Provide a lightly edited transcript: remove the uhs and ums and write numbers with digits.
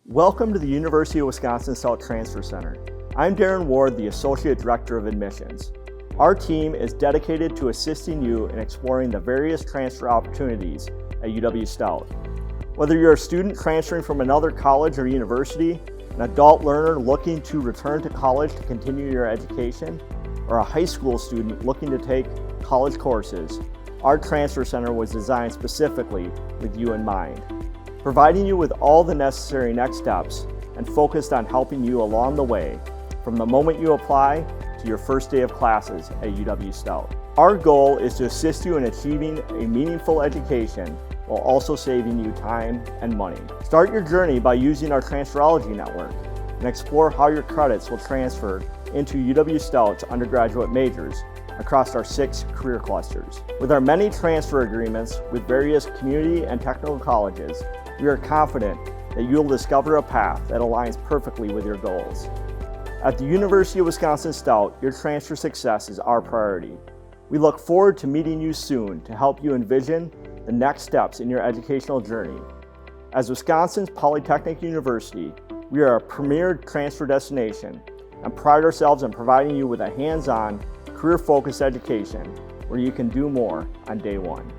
Welcome to the University of Wisconsin-Stout Transfer Center. I'm Darren Ward, the Associate Director of Admissions. Our team is dedicated to assisting you in exploring the various transfer opportunities at UW-Stout. Whether you're a student transferring from another college or university, an adult learner looking to return to college to continue your education, or a high school student looking to take college courses, our transfer center was designed specifically with you in mind, providing you with all the necessary next steps and focused on helping you along the way from the moment you apply to your first day of classes at UW-Stout. Our goal is to assist you in achieving a meaningful education while also saving you time and money. Start your journey by using our Transferology network and explore how your credits will transfer into UW-Stout's undergraduate majors across our 6 career clusters. With our many transfer agreements with various community and technical colleges, we are confident that you'll discover a path that aligns perfectly with your goals. At the University of Wisconsin-Stout, your transfer success is our priority. We look forward to meeting you soon to help you envision the next steps in your educational journey. As Wisconsin's Polytechnic University, we are a premier transfer destination and pride ourselves in providing you with a hands-on, career-focused education where you can do more on day one.